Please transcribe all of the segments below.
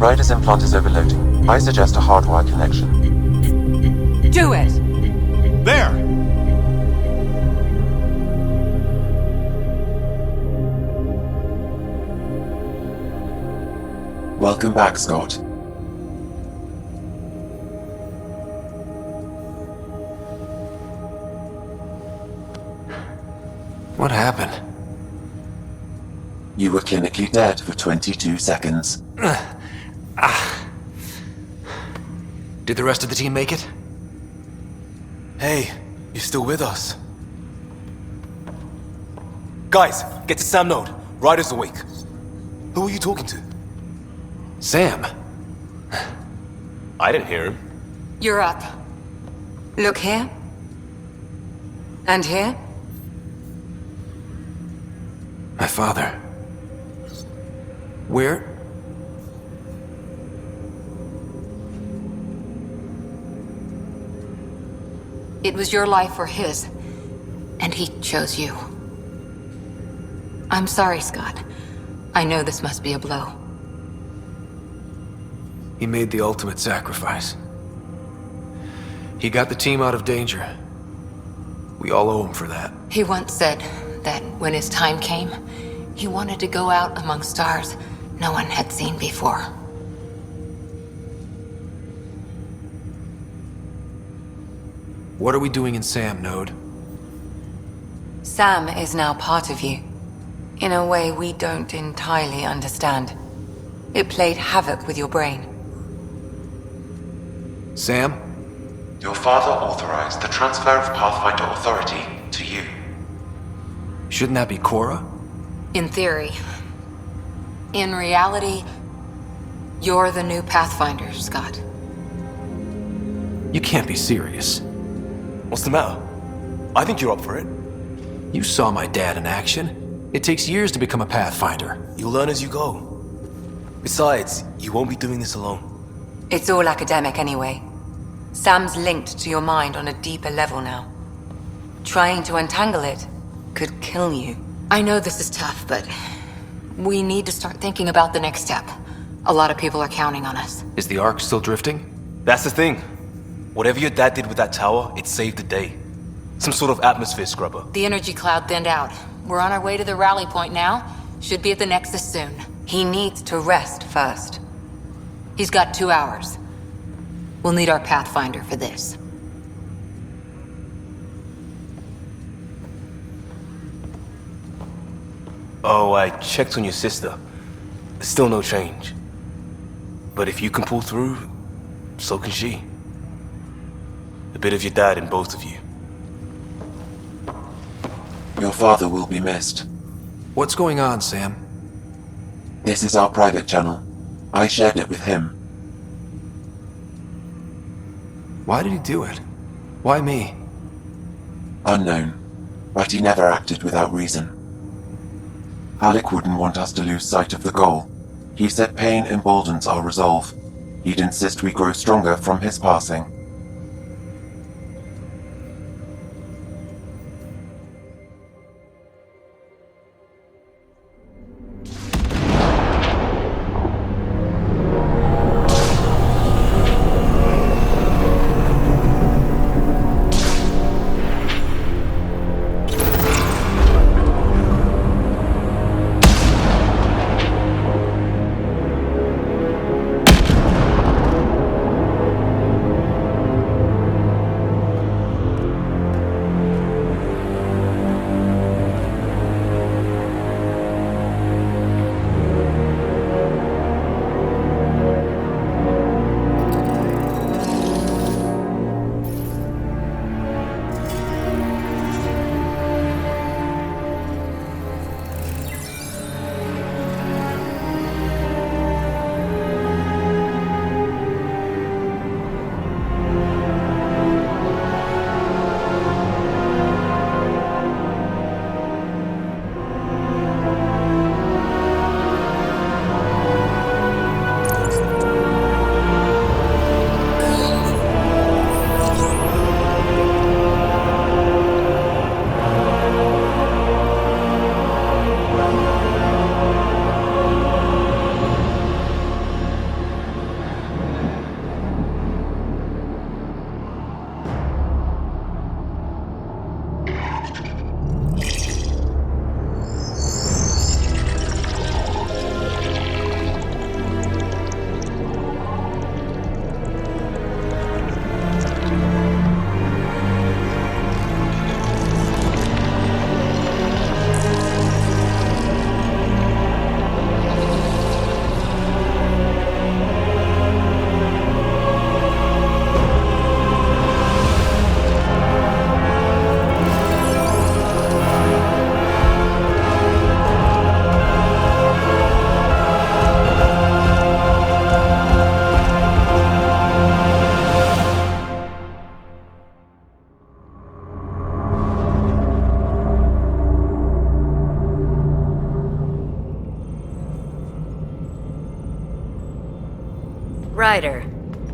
Ryder's implant is overloading. I suggest a hardwire connection. Do it! There! Welcome back, Scott. What happened? You were clinically dead for 22 seconds. Did the rest of the team make it? Hey, you're still with us. Guys, get to Sam Node. Ryder's awake. Who are you talking to? Sam. I didn't hear him. You're up. Look here. And here. My father. Where? It was your life or his, and he chose you. I'm sorry, Scott. I know this must be a blow. He made the ultimate sacrifice. He got the team out of danger. We all owe him for that. He once said that when his time came, he wanted to go out among stars no one had seen before. What are we doing in Sam Node? Sam is now part of you, in a way we don't entirely understand. It played havoc with your brain. Sam? Your father authorized the transfer of Pathfinder authority to you. Shouldn't that be Cora? In theory. In reality, you're the new Pathfinder, Scott. You can't be serious. What's the matter? I think you're up for it. You saw my dad in action. It takes years to become a Pathfinder. You'll learn as you go. Besides, you won't be doing this alone. It's all academic anyway. Sam's linked to your mind on a deeper level now. Trying to untangle it could kill you. I know this is tough, but we need to start thinking about the next step. A lot of people are counting on us. Is the Ark still drifting? That's the thing. Whatever your dad did with that tower, it saved the day. Some sort of atmosphere scrubber. The energy cloud thinned out. We're on our way to the rally point now. Should be at the Nexus soon. He needs to rest first. He's got 2 hours. We'll need our Pathfinder for this. Oh, I checked on your sister. Still no change. But if you can pull through, so can she. A bit of your dad in both of you. Your father will be missed. What's going on, Sam? This is our private channel. I shared it with him. Why did he do it? Why me? Unknown, but he never acted without reason. Alec wouldn't want us to lose sight of the goal. He said pain emboldens our resolve. He'd insist we grow stronger from his passing.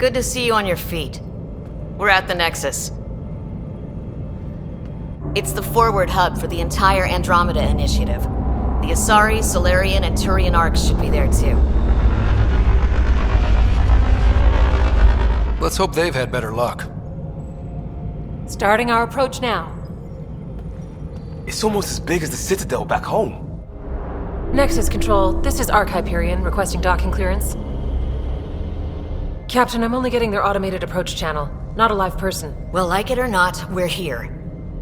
Good to see you on your feet. We're at the Nexus. It's the forward hub for the entire Andromeda initiative. The Asari, Solarian, and Turian arcs should be there too. Let's hope they've had better luck. Starting our approach now. It's almost as big as the Citadel back home. Nexus Control, this is Arc Hyperion requesting docking clearance. Captain, I'm only getting their automated approach channel, not a live person. Well, like it or not, we're here.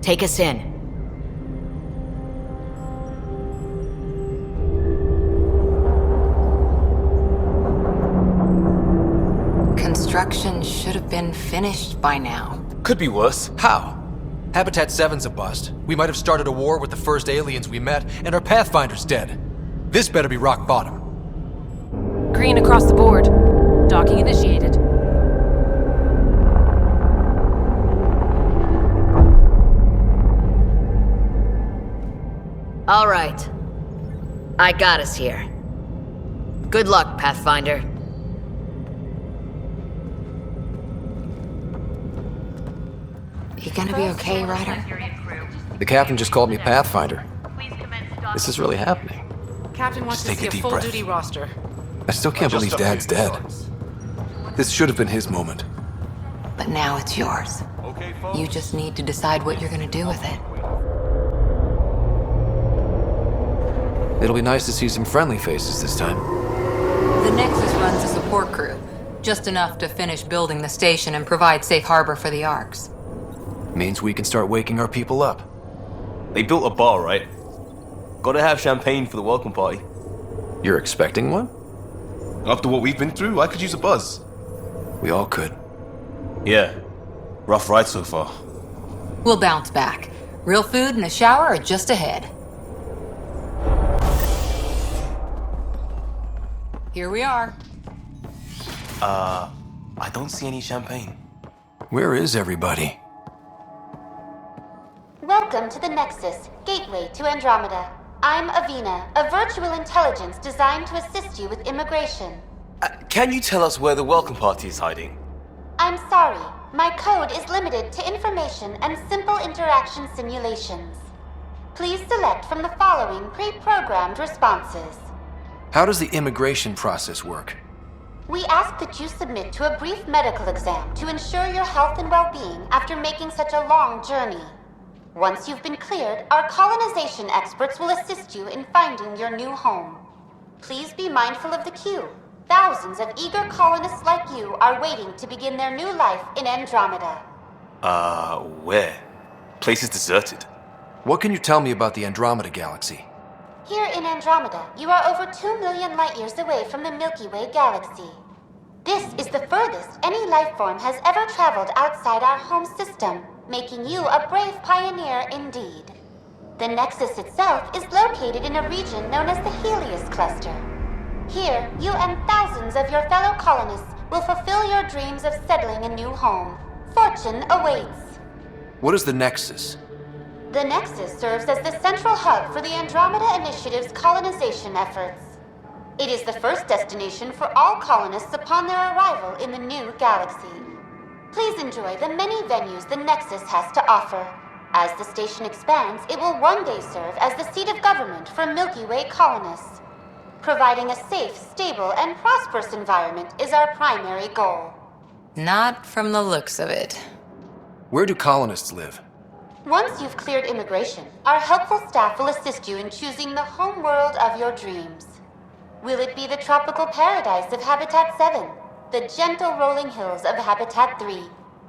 Take us in. Construction should have been finished by now. Could be worse. How? Habitat 7's a bust. We might have started a war with the first aliens we met, and our Pathfinder's dead. This better be rock bottom. Green across the board. Docking initiated. All right. I got us here. Good luck, Pathfinder. You gonna be okay, Ryder? The captain just called me Pathfinder. This is really happening. Captain wants Just to take see a a deep full breath. duty roster. I still can't believe Dad's dead. This should have been his moment. But now it's yours. You just need to decide what you're gonna do with it. It'll be nice to see some friendly faces this time. The Nexus runs a support crew. Just enough to finish building the station and provide safe harbor for the Arks. Means we can start waking our people up. They built a bar, right? Gotta have champagne for the welcome party. You're expecting one? After what we've been through, I could use a buzz. We all could. Yeah. Rough ride so far. We'll bounce back. Real food and a shower are just ahead. Here we are. I don't see any champagne. Where is everybody? Welcome to the Nexus, gateway to Andromeda. I'm Avina, a virtual intelligence designed to assist you with immigration. Can you tell us where the welcome party is hiding? I'm sorry, my code is limited to information and simple interaction simulations. Please select from the following pre-programmed responses. How does the immigration process work? We ask that you submit to a brief medical exam to ensure your health and well-being after making such a long journey. Once you've been cleared, our colonization experts will assist you in finding your new home. Please be mindful of the queue. Thousands of eager colonists like you are waiting to begin their new life in Andromeda. Where? Place is deserted. What can you tell me about the Andromeda galaxy? Here in Andromeda, you are over 2 million light-years away from the Milky Way galaxy. This is the furthest any life form has ever traveled outside our home system, making you a brave pioneer indeed. The Nexus itself is located in a region known as the Helios Cluster. Here, you and thousands of your fellow colonists will fulfill your dreams of settling a new home. Fortune awaits. What is the Nexus? The Nexus serves as the central hub for the Andromeda Initiative's colonization efforts. It is the first destination for all colonists upon their arrival in the new galaxy. Please enjoy the many venues the Nexus has to offer. As the station expands, it will one day serve as the seat of government for Milky Way colonists. Providing a safe, stable, and prosperous environment is our primary goal. Not from the looks of it. Where do colonists live? Once you've cleared immigration, our helpful staff will assist you in choosing the home world of your dreams. Will it be the tropical paradise of Habitat 7, the gentle rolling hills of Habitat 3,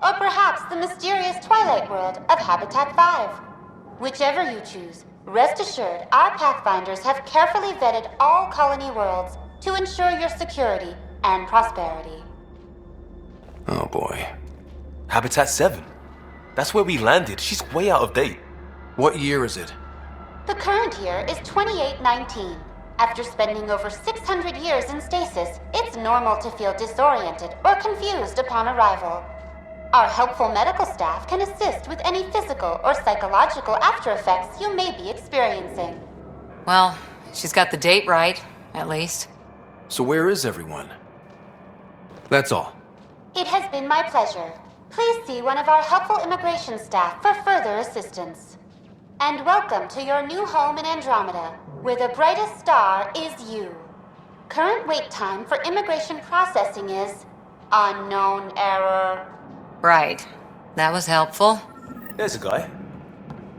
or perhaps the mysterious twilight world of Habitat 5? Whichever you choose, rest assured our Pathfinders have carefully vetted all colony worlds to ensure your security and prosperity. Oh boy. Habitat 7. That's where we landed. She's way out of date. What year is it? The current year is 2819. After spending over 600 years in stasis, it's normal to feel disoriented or confused upon arrival. Our helpful medical staff can assist with any physical or psychological after effects you may be experiencing. Well, she's got the date right, at least. So where is everyone? That's all. It has been my pleasure. Please see one of our helpful immigration staff for further assistance. And welcome to your new home in Andromeda, where the brightest star is you. Current wait time for immigration processing is unknown error. Right. That was helpful. There's a guy.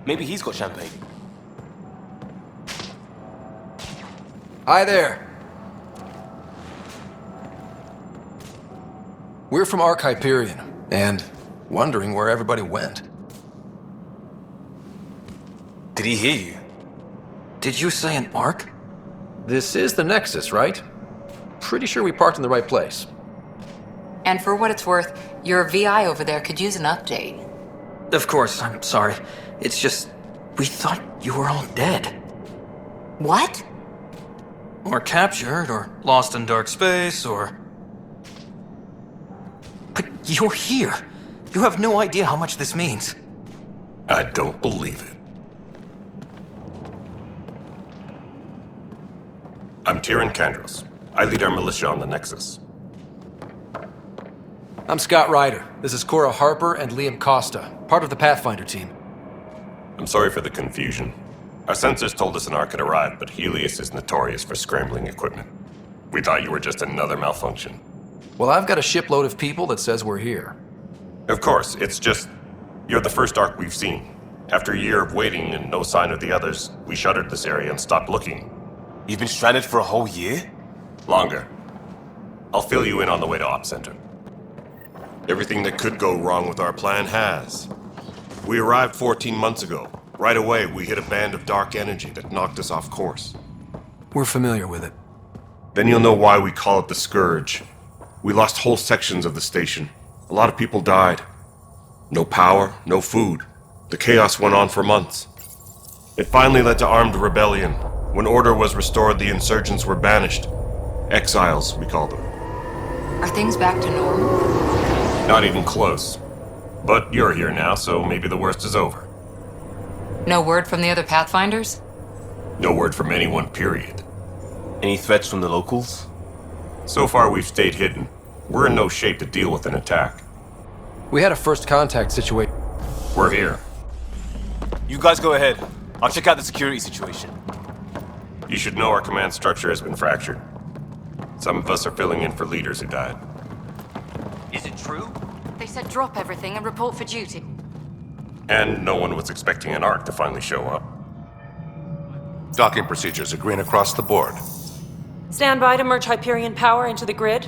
Maybe he's got champagne. Hi there. We're from Ark Hyperion, and wondering where everybody went. Did he hear you? Did you say an Ark? This is the Nexus, right? Pretty sure we parked in the right place. And for what it's worth, your VI over there could use an update. Of course, I'm sorry. It's just, we thought you were all dead. What? Or captured, or lost in dark space, or... But you're here. You have no idea how much this means. I don't believe it. I'm Tyrion Kandros. I lead our militia on the Nexus. I'm Scott Ryder. This is Cora Harper and Liam Costa, part of the Pathfinder team. I'm sorry for the confusion. Our sensors told us an Ark had arrived, but Helios is notorious for scrambling equipment. We thought you were just another malfunction. Well, I've got a shipload of people that says we're here. Of course, it's just... you're the first Ark we've seen. After a year of waiting and no sign of the others, we shuttered this area and stopped looking. You've been stranded for a whole year? Longer. I'll fill you in on the way to Op Center. Everything that could go wrong with our plan has. We arrived 14 months ago. Right away, we hit a band of dark energy that knocked us off course. We're familiar with it. Then you'll know why we call it the Scourge. We lost whole sections of the station. A lot of people died. No power, no food. The chaos went on for months. It finally led to armed rebellion. When order was restored, the insurgents were banished. Exiles, we call them. Are things back to normal? Not even close. But you're here now, so maybe the worst is over. No word from the other Pathfinders? No word from anyone, period. Any threats from the locals? So far, we've stayed hidden. We're in no shape to deal with an attack. We had a first contact situation. We're here. You guys go ahead. I'll check out the security situation. You should know our command structure has been fractured. Some of us are filling in for leaders who died. Is it true? They said drop everything and report for duty. And no one was expecting an Ark to finally show up. Docking procedures are green across the board. Stand by to merge Hyperion power into the grid.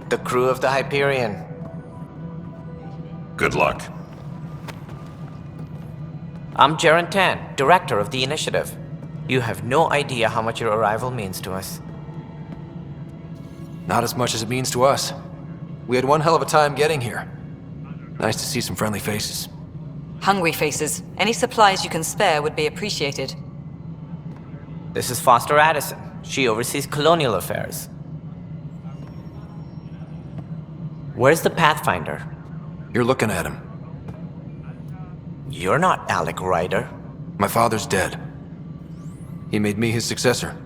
The crew of the Hyperion. Good luck. I'm Jaren Tan, director of the initiative. You have no idea how much your arrival means to us. Not as much as it means to us. We had one hell of a time getting here. Nice to see some friendly faces. Hungry faces. Any supplies you can spare would be appreciated. This is Foster Addison. She oversees colonial affairs. Where's the Pathfinder? You're looking at him. You're not Alec Ryder. My father's dead. He made me his successor.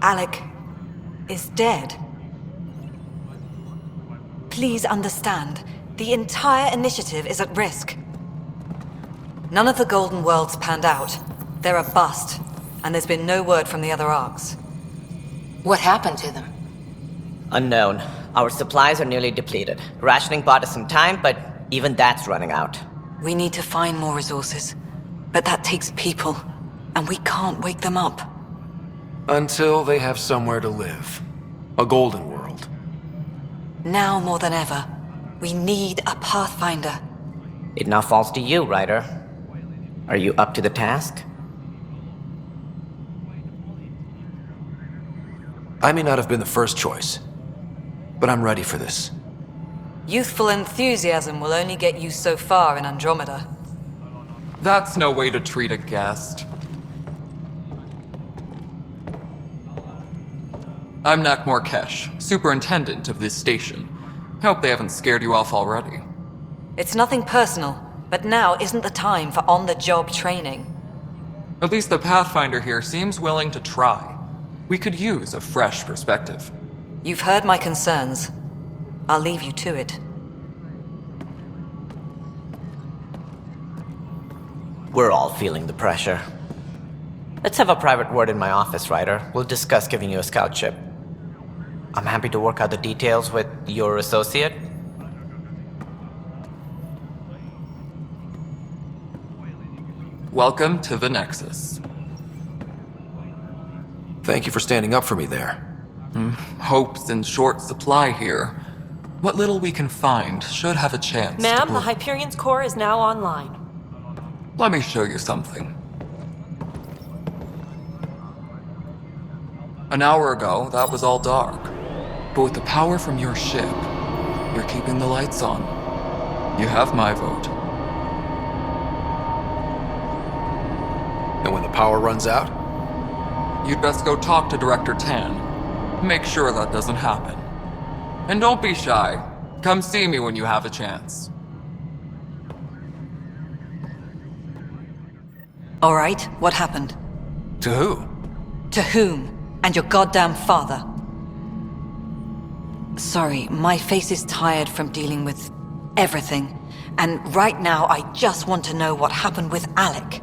Alec is dead. Please understand, the entire initiative is at risk. None of the Golden Worlds panned out. They're a bust, and there's been no word from the other Arks. What happened to them? Unknown. Our supplies are nearly depleted. Rationing bought us some time, but even that's running out. We need to find more resources, but that takes people, and we can't wake them up. Until they have somewhere to live. A golden world. Now more than ever, we need a Pathfinder. It now falls to you, Ryder. Are you up to the task? I may not have been the first choice, but I'm ready for this. Youthful enthusiasm will only get you so far in Andromeda. That's no way to treat a guest. I'm Nak Morkesh, superintendent of this station. Hope they haven't scared you off already. It's nothing personal, but now isn't the time for on-the-job training. At least the Pathfinder here seems willing to try. We could use a fresh perspective. You've heard my concerns. I'll leave you to it. We're all feeling the pressure. Let's have a private word in my office, Ryder. We'll discuss giving you a scout ship. I'm happy to work out the details with your associate. Welcome to the Nexus. Thank you for standing up for me there. Hope's in short supply here. What little we can find should have a chance to Ma'am, grow. the Hyperion's core is now online. Let me show you something. An hour ago, that was all dark. But with the power from your ship, you're keeping the lights on. You have my vote. And when the power runs out? You'd best go talk to Director Tan. Make sure that doesn't happen. And don't be shy. Come see me when you have a chance. All right, what happened? To who? To whom? And your goddamn father. Sorry, my face is tired from dealing with everything. And right now, I just want to know what happened with Alec.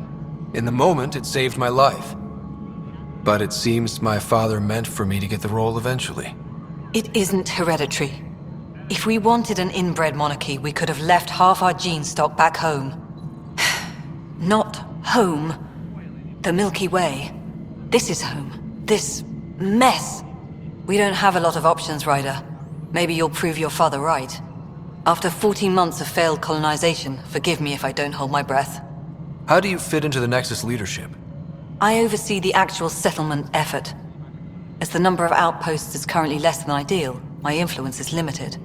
In the moment, it saved my life. But it seems my father meant for me to get the role eventually. It isn't hereditary. If we wanted an inbred monarchy, we could have left half our gene stock back home. Not home. The Milky Way. This is home. This mess. We don't have a lot of options, Ryder. Maybe you'll prove your father right. After 14 months of failed colonization, forgive me if I don't hold my breath. How do you fit into the Nexus leadership? I oversee the actual settlement effort. As the number of outposts is currently less than ideal, my influence is limited.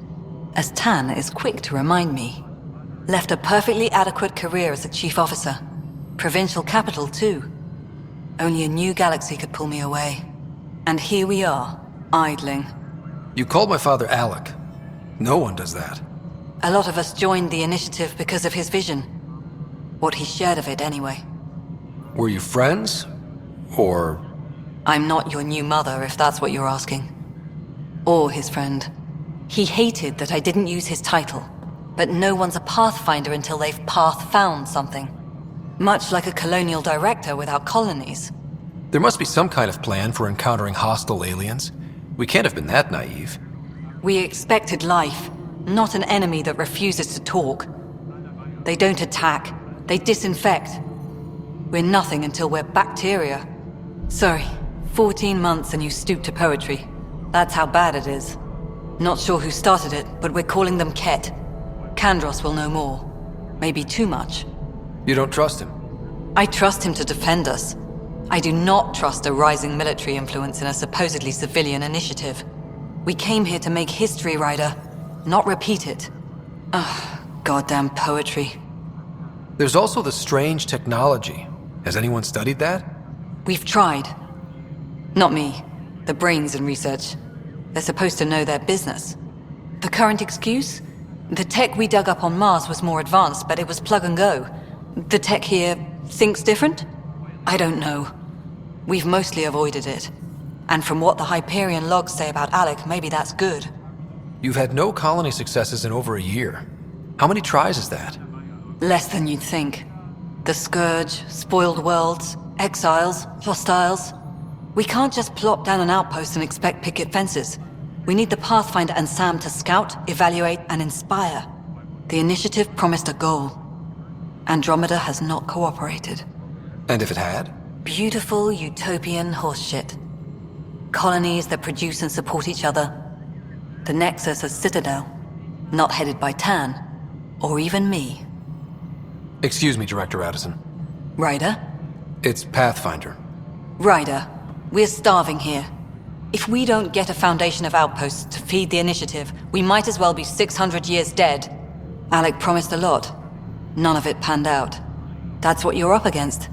As Tan is quick to remind me. Left a perfectly adequate career as a chief officer. Provincial capital, too. Only a new galaxy could pull me away. And here we are, idling. You called my father Alec. No one does that. A lot of us joined the initiative because of his vision. What he shared of it, anyway. Were you friends? Or... I'm not your new mother, if that's what you're asking. Or his friend. He hated that I didn't use his title. But no one's a Pathfinder until they've path-found something. Much like a colonial director without colonies. There must be some kind of plan for encountering hostile aliens. We can't have been that naive. We expected life, not an enemy that refuses to talk. They don't attack, they disinfect. We're nothing until we're bacteria. Sorry, 14 months and you stoop to poetry. That's how bad it is. Not sure who started it, but we're calling them Ket. Kandros will know more. Maybe too much. You don't trust him? I trust him to defend us. I do not trust a rising military influence in a supposedly civilian initiative. We came here to make history, Ryder, not repeat it. Ugh, goddamn poetry. There's also the strange technology. Has anyone studied that? We've tried. Not me. The brains in research. They're supposed to know their business. The current excuse? The tech we dug up on Mars was more advanced, but it was plug and go. The tech here thinks different? I don't know. We've mostly avoided it. And from what the Hyperion logs say about Alec, maybe that's good. You've had no colony successes in over a year. How many tries is that? Less than you'd think. The Scourge, spoiled worlds, exiles, hostiles. We can't just plop down an outpost and expect picket fences. We need the Pathfinder and Sam to scout, evaluate, and inspire. The initiative promised a goal. Andromeda has not cooperated. And if it had? Beautiful utopian horseshit. Colonies that produce and support each other. The Nexus a citadel, not headed by Tan, or even me. Excuse me, Director Addison. Ryder? It's Pathfinder. Ryder, we're starving here. If we don't get a foundation of outposts to feed the initiative, we might as well be 600 years dead. Alec promised a lot. None of it panned out. That's what you're up against.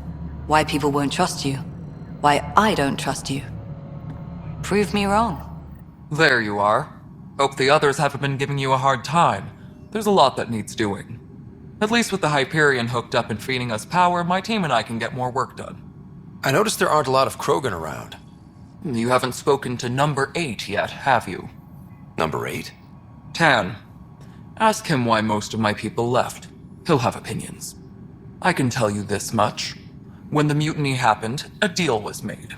Why people won't trust you. Why I don't trust you. Prove me wrong. There you are. Hope the others haven't been giving you a hard time. There's a lot that needs doing. At least with the Hyperion hooked up and feeding us power, my team and I can get more work done. I noticed there aren't a lot of Krogan around. You haven't spoken to number 8 yet, have you? Number 8? Tan. Ask him why most of my people left. He'll have opinions. I can tell you this much. When the mutiny happened, a deal was made.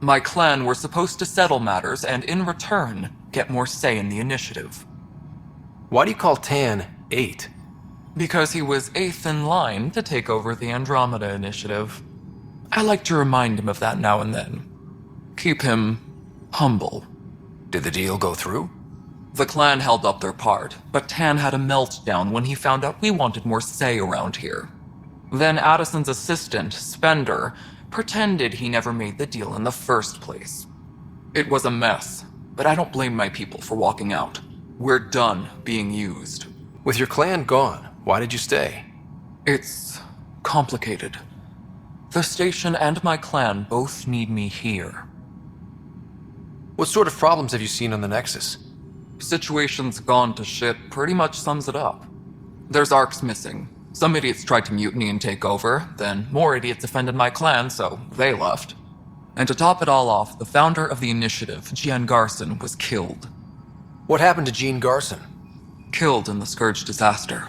My clan were supposed to settle matters and, in return, get more say in the initiative. Why do you call Tan 8? Because he was 8th in line to take over the Andromeda initiative. I like to remind him of that now and then. Keep him humble. Did the deal go through? The clan held up their part, but Tan had a meltdown when he found out we wanted more say around here. Then Addison's assistant, Spender, pretended he never made the deal in the first place. It was a mess, but I don't blame my people for walking out. We're done being used. With your clan gone, why did you stay? It's complicated. The station and my clan both need me here. What sort of problems have you seen on the Nexus? Situation's gone to shit pretty much sums it up. There's ARCs missing. Some idiots tried to mutiny and take over, then more idiots offended my clan, so they left. And to top it all off, the founder of the initiative, Jean Garson, was killed. What happened to Jean Garson? Killed in the Scourge disaster.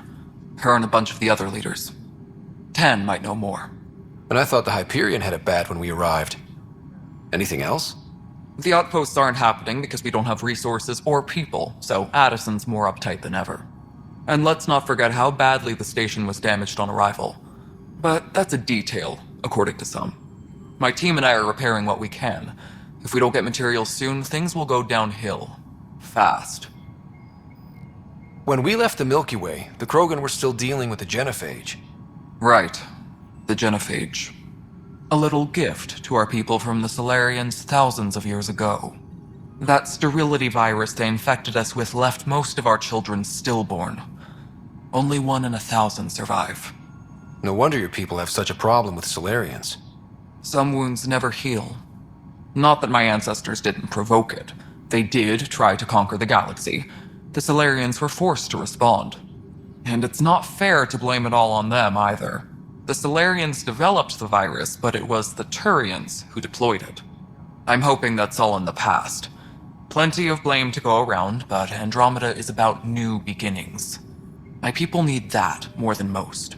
Her and a bunch of the other leaders. Tan might know more. And I thought the Hyperion had it bad when we arrived. Anything else? The outposts aren't happening because we don't have resources or people, so Addison's more uptight than ever. And let's not forget how badly the station was damaged on arrival. But that's a detail, according to some. My team and I are repairing what we can. If we don't get materials soon, things will go downhill. Fast. When we left the Milky Way, the Krogan were still dealing with the genophage. Right. The genophage. A little gift to our people from the Solarians thousands of years ago. That sterility virus they infected us with left most of our children stillborn. Only 1 in 1,000 survive. No wonder your people have such a problem with Solarians. Some wounds never heal. Not that my ancestors didn't provoke it. They did try to conquer the galaxy. The Solarians were forced to respond. And it's not fair to blame it all on them either. The Solarians developed the virus, but it was the Turians who deployed it. I'm hoping that's all in the past. Plenty of blame to go around, but Andromeda is about new beginnings. My people need that more than most.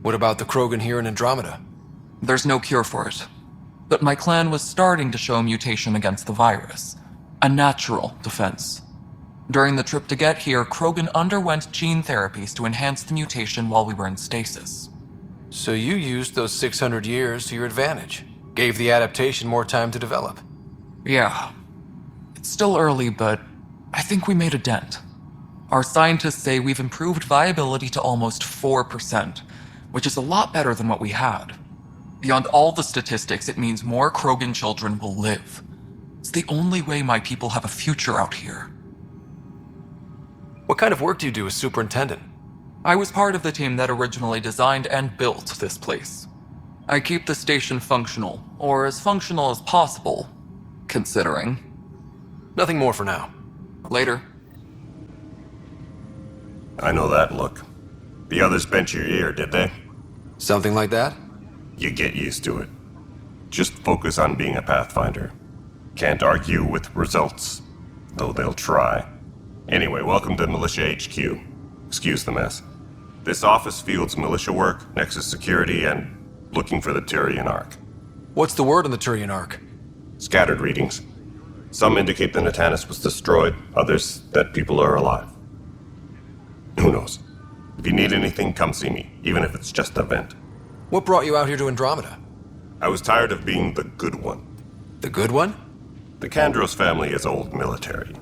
What about the Krogan here in Andromeda? There's no cure for it. But my clan was starting to show mutation against the virus. A natural defense. During the trip to get here, Krogan underwent gene therapies to enhance the mutation while we were in stasis. So you used those 600 years to your advantage. Gave the adaptation more time to develop. Yeah. It's still early, but I think we made a dent. Our scientists say we've improved viability to almost 4%, which is a lot better than what we had. Beyond all the statistics, it means more Krogan children will live. It's the only way my people have a future out here. What kind of work do you do as superintendent? I was part of the team that originally designed and built this place. I keep the station functional, or as functional as possible, considering. Nothing more for now. Later. I know that look. The others bent your ear, did they? Something like that? You get used to it. Just focus on being a Pathfinder. Can't argue with results, though they'll try. Anyway, welcome to Militia HQ. Excuse the mess. This office fields militia work, Nexus security, and looking for the Turian Ark. What's the word on the Turian Ark? Scattered readings. Some indicate the Natanus was destroyed, others that people are alive. Who knows? If you need anything, come see me, even if it's just a vent. What brought you out here to Andromeda? I was tired of being the good one. The good one? The Kandros family is old military.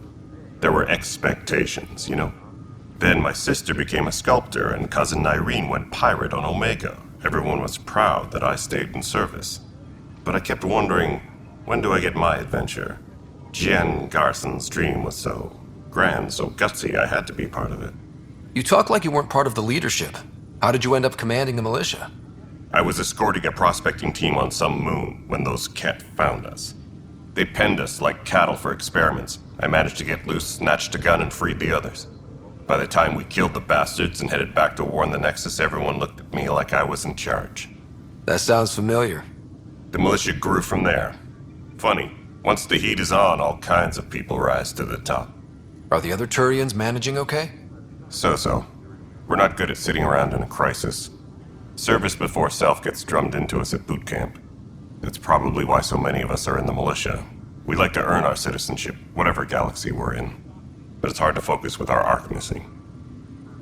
There were expectations, you know? Then my sister became a sculptor and cousin Irene went pirate on Omega. Everyone was proud that I stayed in service. But I kept wondering, when do I get my adventure? Jean Garson's dream was so grand, so gutsy, I had to be part of it. You talk like you weren't part of the leadership. How did you end up commanding the militia? I was escorting a prospecting team on some moon when those Ket found us. They penned us like cattle for experiments. I managed to get loose, snatched a gun, and freed the others. By the time we killed the bastards and headed back to warn the Nexus, everyone looked at me like I was in charge. That sounds familiar. The militia grew from there. Funny, once the heat is on, all kinds of people rise to the top. Are the other Turians managing okay? So-so. We're not good at sitting around in a crisis. Service before self gets drummed into us at boot camp. That's probably why so many of us are in the militia. We like to earn our citizenship, whatever galaxy we're in. But it's hard to focus with our arc missing.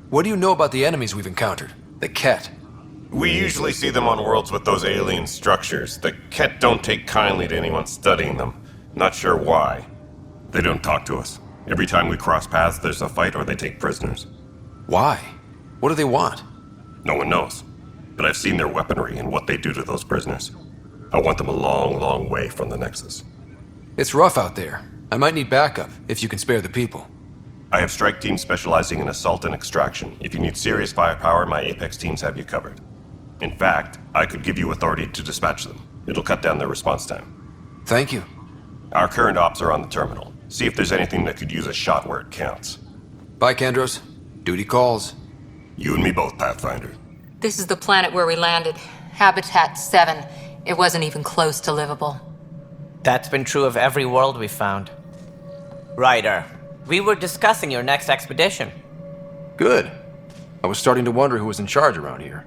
What do you know about the enemies we've encountered? The Ket? We usually see them on worlds with those alien structures. The Ket don't take kindly to anyone studying them. Not sure why. They don't talk to us. Every time we cross paths, there's a fight or they take prisoners. Why? What do they want? No one knows. But I've seen their weaponry and what they do to those prisoners. I want them a long, long way from the Nexus. It's rough out there. I might need backup, if you can spare the people. I have strike teams specializing in assault and extraction. If you need serious firepower, my Apex teams have you covered. In fact, I could give you authority to dispatch them. It'll cut down their response time. Thank you. Our current ops are on the terminal. See if there's anything that could use a shot where it counts. Bye, Kandros. Duty calls. You and me both, Pathfinder. This is the planet where we landed. Habitat 7. It wasn't even close to livable. That's been true of every world we've found. Ryder, we were discussing your next expedition. Good. I was starting to wonder who was in charge around here.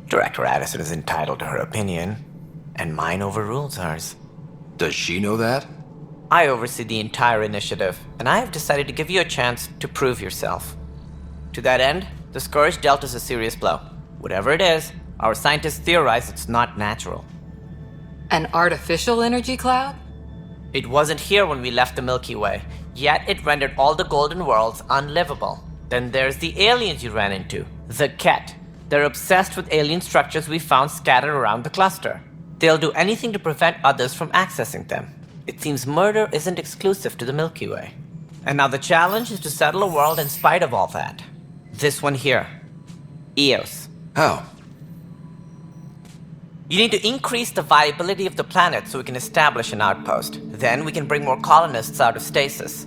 Director Addison is entitled to her opinion, and mine overrules hers. Does she know that? I oversee the entire initiative, and I have decided to give you a chance to prove yourself. To that end, the Scourge dealt us a serious blow. Whatever it is, our scientists theorize it's not natural. An artificial energy cloud? It wasn't here when we left the Milky Way, yet it rendered all the Golden Worlds unlivable. Then there's the aliens you ran into, the Ket. They're obsessed with alien structures we found scattered around the cluster. They'll do anything to prevent others from accessing them. It seems murder isn't exclusive to the Milky Way. And now the challenge is to settle a world in spite of all that. This one here. Eos. How? You need to increase the viability of the planet so we can establish an outpost. Then we can bring more colonists out of stasis.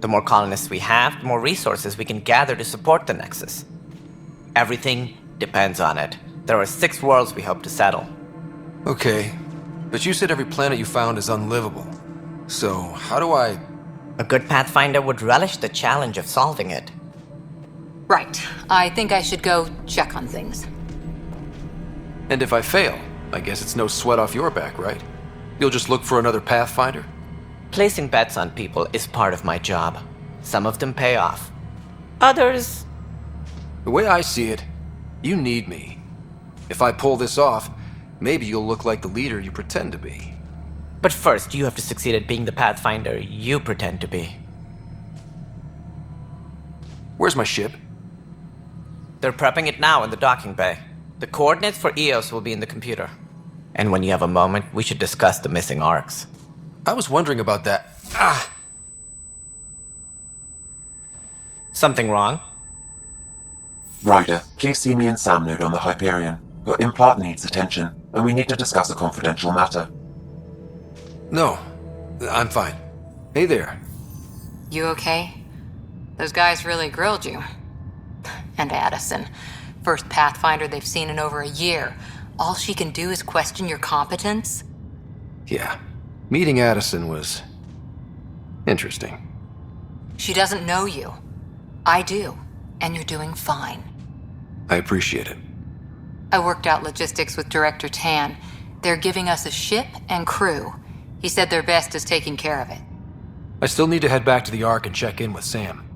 The more colonists we have, the more resources we can gather to support the Nexus. Everything depends on it. There are 6 worlds we hope to settle. Okay, but you said every planet you found is unlivable. So, how do I... A good Pathfinder would relish the challenge of solving it. Right. I think I should go check on things. And if I fail, I guess it's no sweat off your back, right? You'll just look for another Pathfinder? Placing bets on people is part of my job. Some of them pay off. Others... The way I see it, you need me. If I pull this off, maybe you'll look like the leader you pretend to be. But first, you have to succeed at being the Pathfinder you pretend to be. Where's my ship? They're prepping it now in the docking bay. The coordinates for Eos will be in the computer. And when you have a moment, we should discuss the missing arcs. I was wondering about that. Something wrong? Ryder, please see me and Sam Node on the Hyperion. Your implant needs attention, and we need to discuss a confidential matter. No, I'm fine. Hey there. You okay? Those guys really grilled you. And Addison. First Pathfinder they've seen in over a year. All she can do is question your competence? Yeah. Meeting Addison was... interesting. She doesn't know you. I do. And you're doing fine. I appreciate it. I worked out logistics with Director Tan. They're giving us a ship and crew. He said their best is taking care of it. I still need to head back to the Ark and check in with Sam.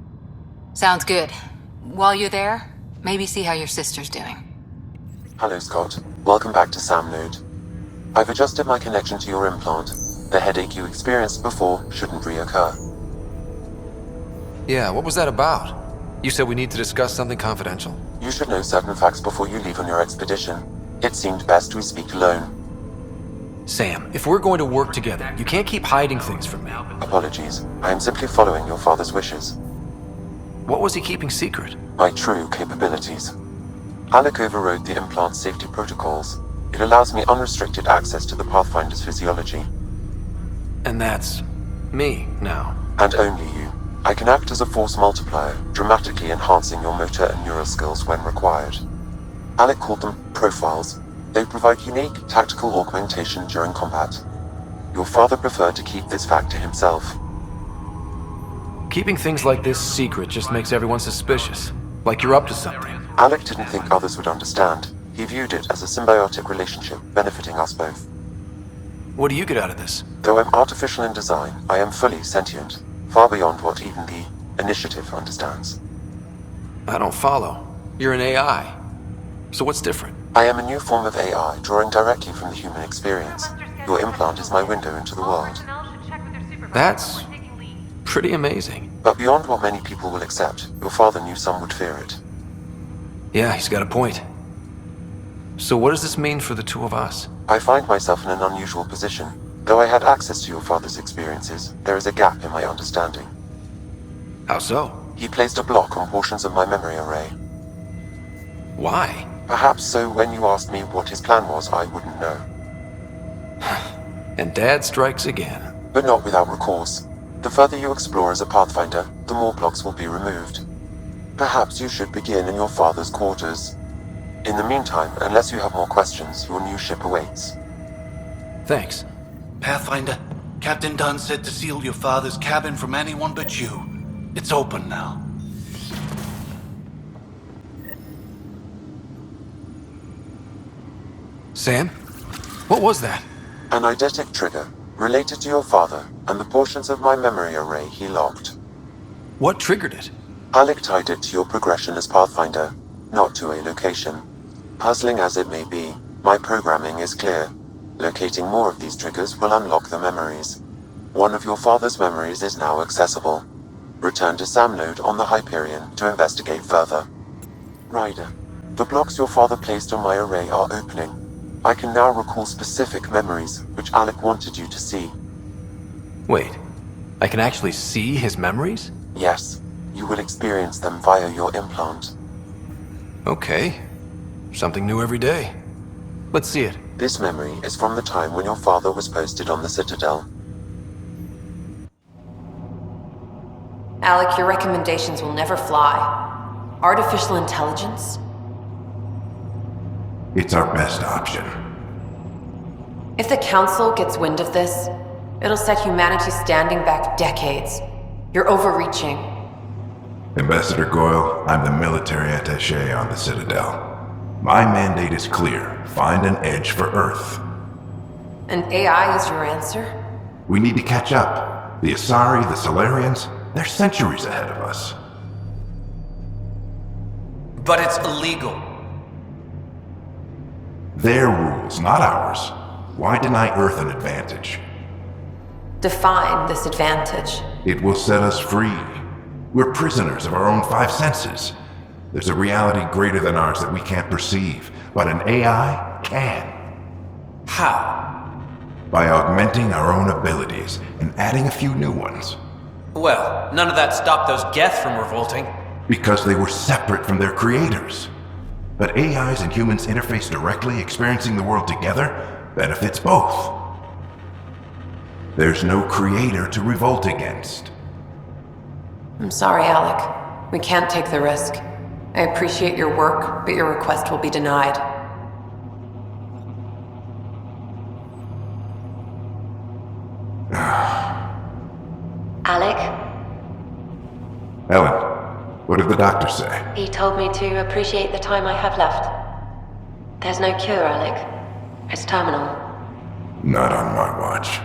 Sounds good. While you're there, maybe see how your sister's doing. Hello, Scott. Welcome back to Sam Node. I've adjusted my connection to your implant. The headache you experienced before shouldn't reoccur. Yeah, what was that about? You said we need to discuss something confidential. You should know certain facts before you leave on your expedition. It seemed best we speak alone. Sam, if we're going to work together, you can't keep hiding things from me. Apologies. I am simply following your father's wishes. What was he keeping secret? My true capabilities. Alec overrode the implant's safety protocols. It allows me unrestricted access to the Pathfinder's physiology. And that's... me, now. And only you. I can act as a force multiplier, dramatically enhancing your motor and neural skills when required. Alec called them profiles. They provide unique tactical augmentation during combat. Your father preferred to keep this fact to himself. Keeping things like this secret just makes everyone suspicious. Like you're up to something. Alec didn't think others would understand. He viewed it as a symbiotic relationship benefiting us both. What do you get out of this? Though I'm artificial in design, I am fully sentient, far beyond what even the Initiative understands. I don't follow. You're an AI. So what's different? I am a new form of AI, drawing directly from the human experience. Your implant is my window into the world. That's pretty amazing. But beyond what many people will accept, your father knew some would fear it. Yeah, he's got a point. So what does this mean for the two of us? I find myself in an unusual position. Though I had access to your father's experiences, there is a gap in my understanding. How so? He placed a block on portions of my memory array. Why? Perhaps so when you asked me what his plan was, I wouldn't know. And Dad strikes again. But not without recourse. The further you explore as a Pathfinder, the more blocks will be removed. Perhaps you should begin in your father's quarters. In the meantime, unless you have more questions, your new ship awaits. Thanks. Pathfinder, Captain Dunn said to seal your father's cabin from anyone but you. It's open now. Sam? What was that? An eidetic trigger, related to your father, and the portions of my memory array he locked. What triggered it? Alec tied it to your progression as Pathfinder, not to a location. Puzzling as it may be, my programming is clear. Locating more of these triggers will unlock the memories. One of your father's memories is now accessible. Return to Sam node on the Hyperion to investigate further. Ryder, the blocks your father placed on my array are opening. I can now recall specific memories, which Alec wanted you to see. Wait, I can actually see his memories? Yes, you will experience them via your implant. Okay. Something new every day. Let's see it. This memory is from the time when your father was posted on the Citadel. Alec, your recommendations will never fly. Artificial intelligence? It's our best option. If the Council gets wind of this, it'll set humanity standing back decades. You're overreaching. Ambassador Goyle, I'm the military attaché on the Citadel. My mandate is clear. Find an edge for Earth. And AI is your answer? We need to catch up. The Asari, the Solarians, they're centuries ahead of us. But it's illegal. Their rules, not ours. Why deny Earth an advantage? Define this advantage. It will set us free. We're prisoners of our own five senses. There's a reality greater than ours that we can't perceive, but an AI can. How? By augmenting our own abilities and adding a few new ones. Well, none of that stopped those Geth from revolting. Because they were separate from their creators. But AIs and humans interface directly, experiencing the world together benefits both. There's no creator to revolt against. I'm sorry, Alec. We can't take the risk. I appreciate your work, but your request will be denied. Alec? Ellen, what did the doctor say? He told me to appreciate the time I have left. There's no cure, Alec. It's terminal. Not on my watch.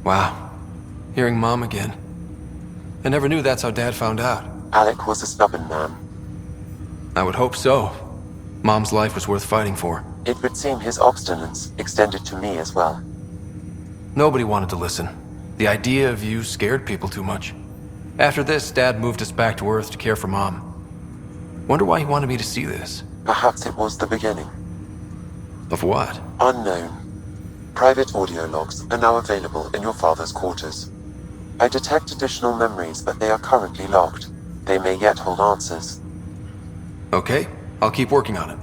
Wow. Hearing Mom again. I never knew that's how Dad found out. Alec was a stubborn man. I would hope so. Mom's life was worth fighting for. It would seem his obstinance extended to me as well. Nobody wanted to listen. The idea of you scared people too much. After this, Dad moved us back to Earth to care for Mom. Wonder why he wanted me to see this. Perhaps it was the beginning. Of what? Unknown. Private audio logs are now available in your father's quarters. I detect additional memories, but they are currently locked. They may yet hold answers. Okay, I'll keep working on it.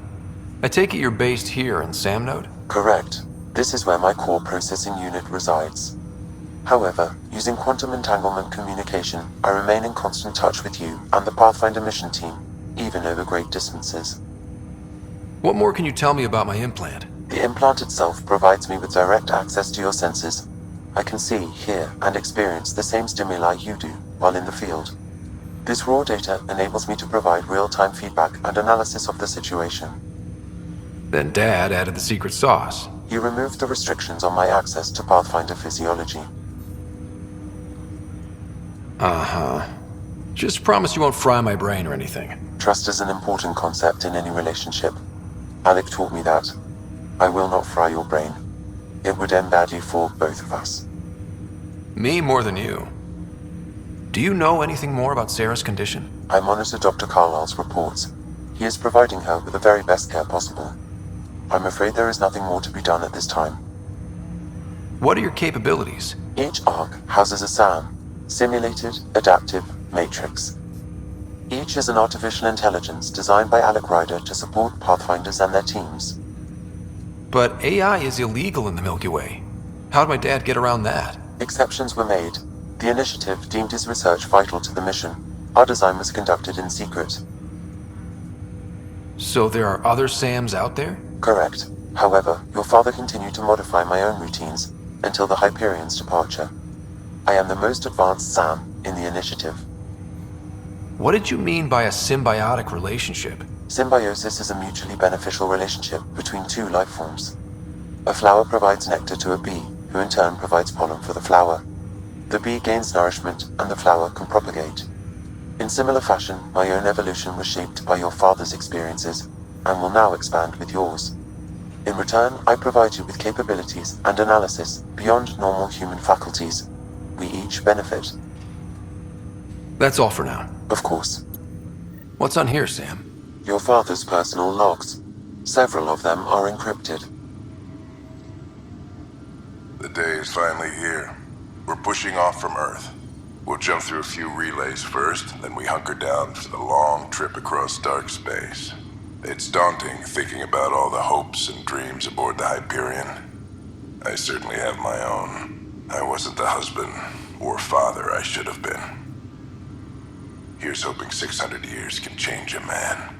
I take it you're based here in Sam node? Correct. This is where my core processing unit resides. However, using quantum entanglement communication, I remain in constant touch with you and the Pathfinder mission team. even over great distances. What more can you tell me about my implant? The implant itself provides me with direct access to your senses. I can see, hear, and experience the same stimuli you do while in the field. This raw data enables me to provide real-time feedback and analysis of the situation. Then Dad added the secret sauce. He removed the restrictions on my access to Pathfinder physiology. Uh-huh. Just promise you won't fry my brain or anything. Trust is an important concept in any relationship. Alec taught me that. I will not fry your brain. It would end badly for both of us. Me more than you. Do you know anything more about Sarah's condition? I monitor Dr. Carlisle's reports. He is providing her with the very best care possible. I'm afraid there is nothing more to be done at this time. What are your capabilities? Each ARC houses a SAM, Simulated Adaptive Matrix. Each is an artificial intelligence designed by Alec Ryder to support Pathfinders and their teams. But AI is illegal in the Milky Way. How'd my dad get around that? Exceptions were made. The initiative deemed his research vital to the mission. Our design was conducted in secret. So there are other SAMs out there? Correct. However, your father continued to modify my own routines until the Hyperion's departure. I am the most advanced SAM in the initiative. What did you mean by a symbiotic relationship? Symbiosis is a mutually beneficial relationship between two life forms. A flower provides nectar to a bee, who in turn provides pollen for the flower. The bee gains nourishment, and the flower can propagate. In similar fashion, my own evolution was shaped by your father's experiences, and will now expand with yours. In return, I provide you with capabilities and analysis beyond normal human faculties. We each benefit. That's all for now. Of course. What's on here, Sam? Your father's personal logs. Several of them are encrypted. The day is finally here. We're pushing off from Earth. We'll jump through a few relays first, then we hunker down for the long trip across dark space. It's daunting thinking about all the hopes and dreams aboard the Hyperion. I certainly have my own. I wasn't the husband or father I should have been. Here's hoping 600 years can change a man.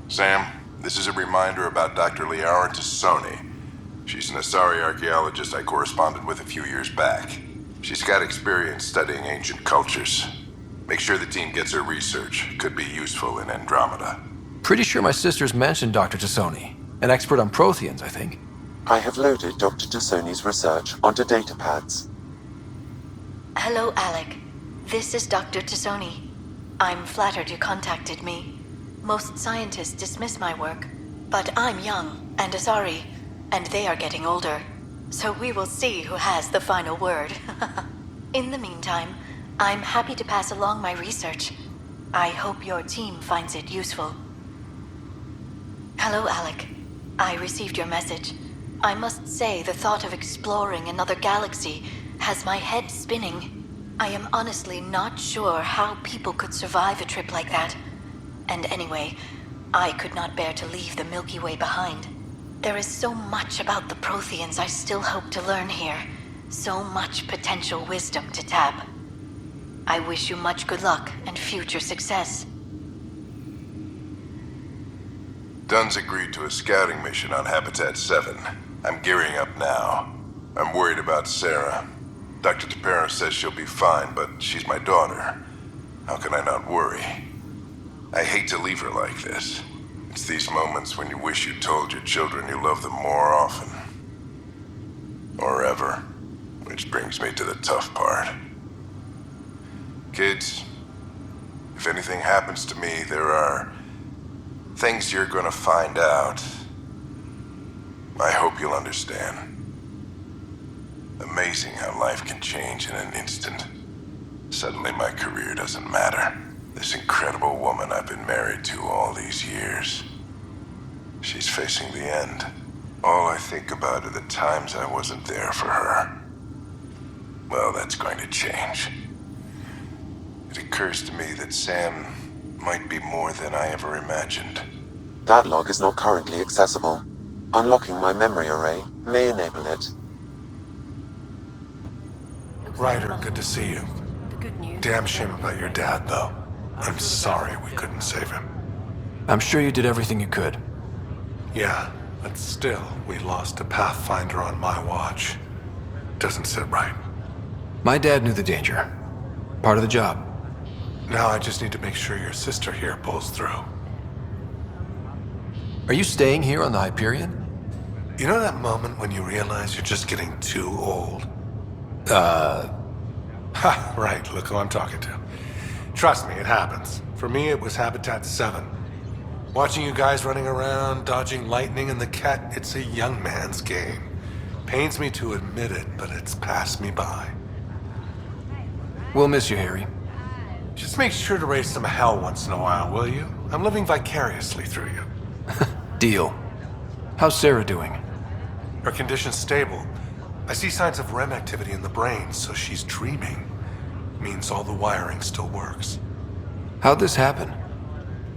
Sam, this is a reminder about Dr. Liara Tassoni. She's an Asari archaeologist I corresponded with a few years back. She's got experience studying ancient cultures. Make sure the team gets her research. Could be useful in Andromeda. Pretty sure my sister's mentioned Dr. Tassoni. An expert on Protheans, I think. I have loaded Dr. Tassoni's research onto datapads. Hello, Alec. This is Dr. Tassoni. I'm flattered you contacted me. Most scientists dismiss my work, but I'm young and Asari, and they are getting older. So we will see who has the final word. In the meantime, I'm happy to pass along my research. I hope your team finds it useful. Hello, Alec. I received your message. I must say the thought of exploring another galaxy has my head spinning. I am honestly not sure how people could survive a trip like that. And anyway, I could not bear to leave the Milky Way behind. There is so much about the Protheans I still hope to learn here. So much potential wisdom to tap. I wish you much good luck and future success. Dunn's agreed to a scouting mission on Habitat 7. I'm gearing up now. I'm worried about Sarah. Dr. Tapero says she'll be fine, but she's my daughter. How can I not worry? I hate to leave her like this. It's these moments when you wish you told your children you love them more often. Or ever. Which brings me to the tough part. Kids, if anything happens to me, there are things you're gonna find out. I hope you'll understand. Amazing how life can change in an instant. Suddenly my career doesn't matter. This incredible woman I've been married to all these years. She's facing the end. All I think about are the times I wasn't there for her. Well, that's going to change. It occurs to me that Sam might be more than I ever imagined. That log is not currently accessible. Unlocking my memory array may enable it. Ryder, good to see you. Damn shame about your dad, though. I'm sorry we couldn't save him. I'm sure you did everything you could. Yeah, but still, we lost a Pathfinder on my watch. Doesn't sit right. My dad knew the danger. Part of the job. Now I just need to make sure your sister here pulls through. Are you staying here on the Hyperion? You know that moment when you realize you're just getting too old? Ha, right, look who I'm talking to. Trust me, it happens. For me, it was Habitat 7. Watching you guys running around, dodging lightning and the cat, it's a young man's game. Pains me to admit it, but it's passed me by. We'll miss you, Harry. Just make sure to raise some hell once in a while, will you? I'm living vicariously through you. Deal. How's Sarah doing? Her condition's stable. I see signs of REM activity in the brain, so she's dreaming. Means all the wiring still works. How'd this happen?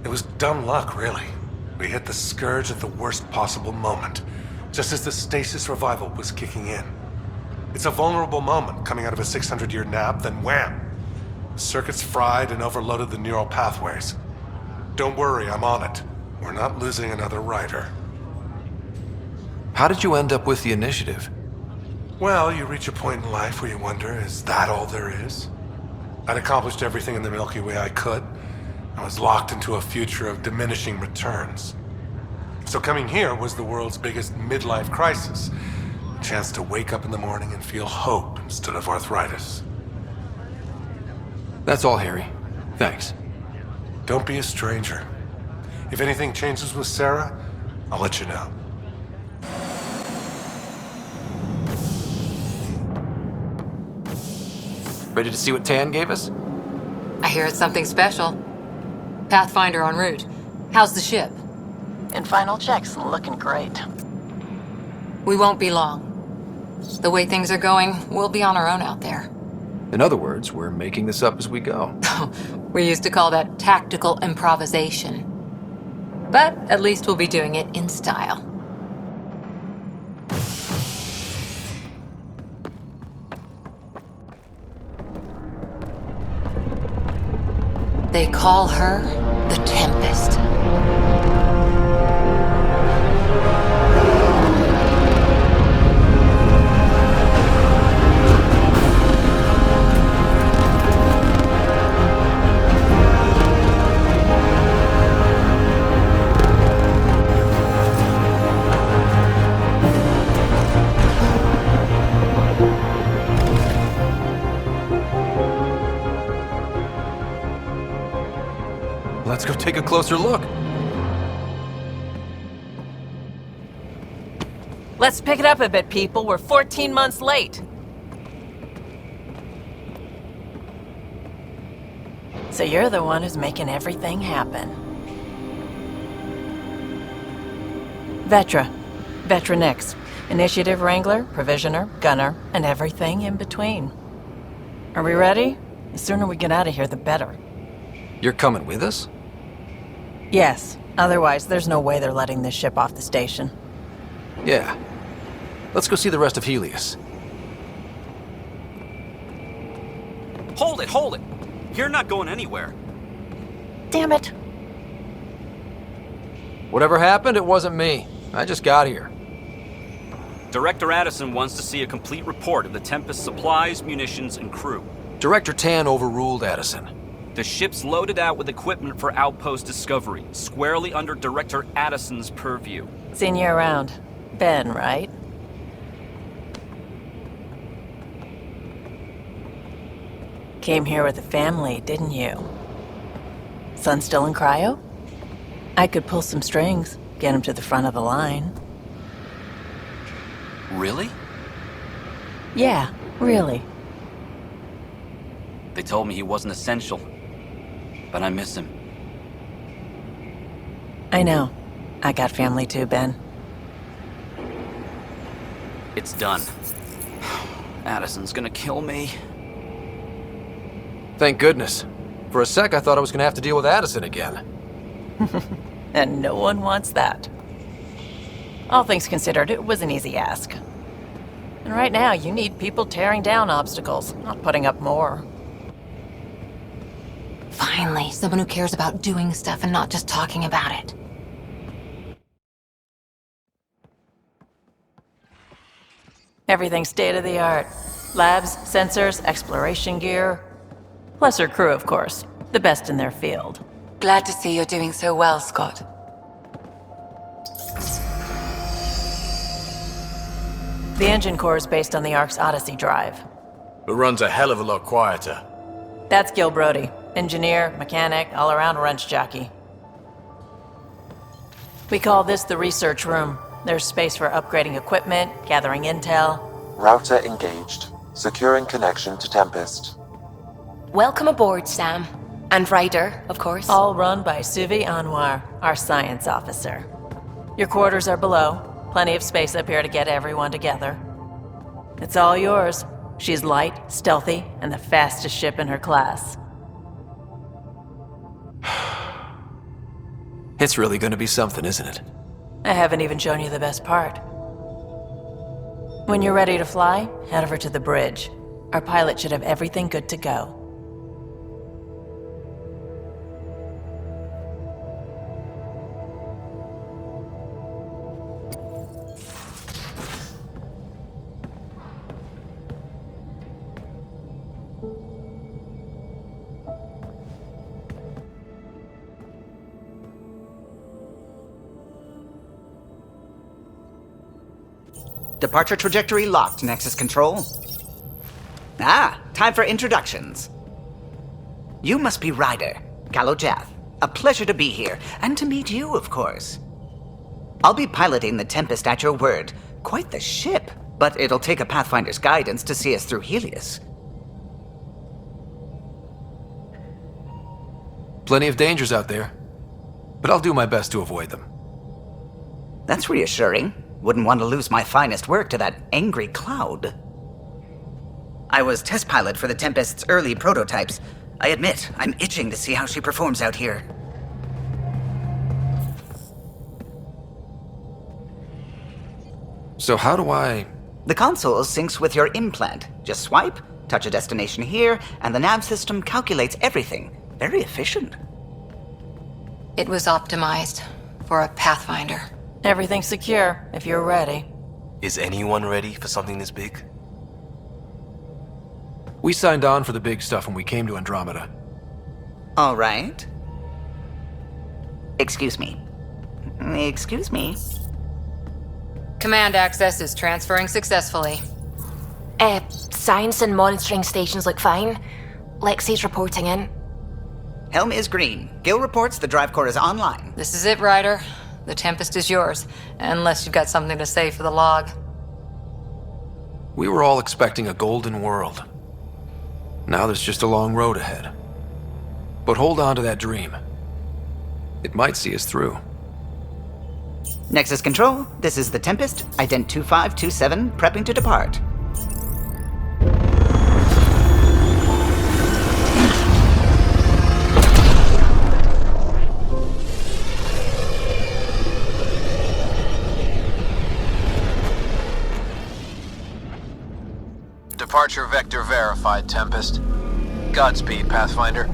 It was dumb luck, really. We hit the Scourge at the worst possible moment, just as the stasis revival was kicking in. It's a vulnerable moment coming out of a 600-year nap, then wham! Circuits fried and overloaded the neural pathways. Don't worry, I'm on it. We're not losing another rider. How did you end up with the initiative? Well, you reach a point in life where you wonder, is that all there is? I'd accomplished everything in the Milky Way I could. I was locked into a future of diminishing returns. So coming here was the world's biggest midlife crisis. A chance to wake up in the morning and feel hope instead of arthritis. That's all, Harry. Thanks. Don't be a stranger. If anything changes with Sarah, I'll let you know. Ready to see what Tan gave us? I hear it's something special. Pathfinder en route. How's the ship? In final checks, looking great. We won't be long. The way things are going, we'll be on our own out there. In other words, we're making this up as we go. We used to call that tactical improvisation. But at least we'll be doing it in style. They call her the Tempest. Let's go take a closer look. Let's pick it up a bit, people. We're 14 months late. So you're the one who's making everything happen. Vetra Nix. Initiative Wrangler, Provisioner, Gunner, and everything in between. Are we ready? The sooner we get out of here, the better. You're coming with us? Yes. Otherwise, there's no way they're letting this ship off the station. Yeah. Let's go see the rest of Helios. Hold it! You're not going anywhere. Damn it. Whatever happened, it wasn't me. I just got here. Director Addison wants to see a complete report of the Tempest's supplies, munitions, and crew. Director Tan overruled Addison. The ship's loaded out with equipment for outpost discovery, squarely under Director Addison's purview. Seen you around. Ben, right? Came here with the family, didn't you? Son still in cryo? I could pull some strings, get him to the front of the line. Really? Yeah, really. They told me he wasn't essential, but I miss him. I know. I got family too, Ben. It's done. Addison's gonna kill me. Thank goodness. For a sec, I thought I was gonna have to deal with Addison again. And no one wants that. All things considered, it was an easy ask. And right now, you need people tearing down obstacles, not putting up more. Finally, someone who cares about doing stuff and not just talking about it. Everything's state of the art. Labs, sensors, exploration gear. Plus her crew, of course. The best in their field. Glad to see you're doing so well, Scott. The engine core is based on the Ark's Odyssey drive. It runs a hell of a lot quieter. That's Gil Brody. Engineer, mechanic, all-around wrench jockey. We call this the research room. There's space for upgrading equipment, gathering intel. Router engaged. Securing connection to Tempest. Welcome aboard, Sam. And Ryder, of course. All run by Suvi Anwar, our science officer. Your quarters are below. Plenty of space up here to get everyone together. It's all yours. She's light, stealthy, and the fastest ship in her class. It's really gonna be something, isn't it? I haven't even shown you the best part. When you're ready to fly, head over to the bridge. Our pilot should have everything good to go. Departure trajectory locked, Nexus Control. Ah, time for introductions. You must be Ryder, Kalojath. A pleasure to be here, and to meet you, of course. I'll be piloting the Tempest at your word. Quite the ship, but it'll take a Pathfinder's guidance to see us through Helios. Plenty of dangers out there, but I'll do my best to avoid them. That's reassuring. Wouldn't want to lose my finest work to that angry cloud. I was test pilot for the Tempest's early prototypes. I admit, I'm itching to see how she performs out here. So how do I... The console syncs with your implant. Just swipe, touch a destination here, and the nav system calculates everything. Very efficient. It was optimized for a Pathfinder. Everything's secure, if you're ready. Is anyone ready for something this big? We signed on for the big stuff when we came to Andromeda. All right. Excuse me. Excuse me. Command access is transferring successfully. Science and monitoring stations look fine. Lexi's reporting in. Helm is green. Gil reports the drive core is online. This is it, Ryder. The Tempest is yours, unless you've got something to say for the log. We were all expecting a golden world. Now there's just a long road ahead. But hold on to that dream. It might see us through. Nexus Control, this is the Tempest, Ident 2527, prepping to depart. Departure vector verified, Tempest. Godspeed, Pathfinder.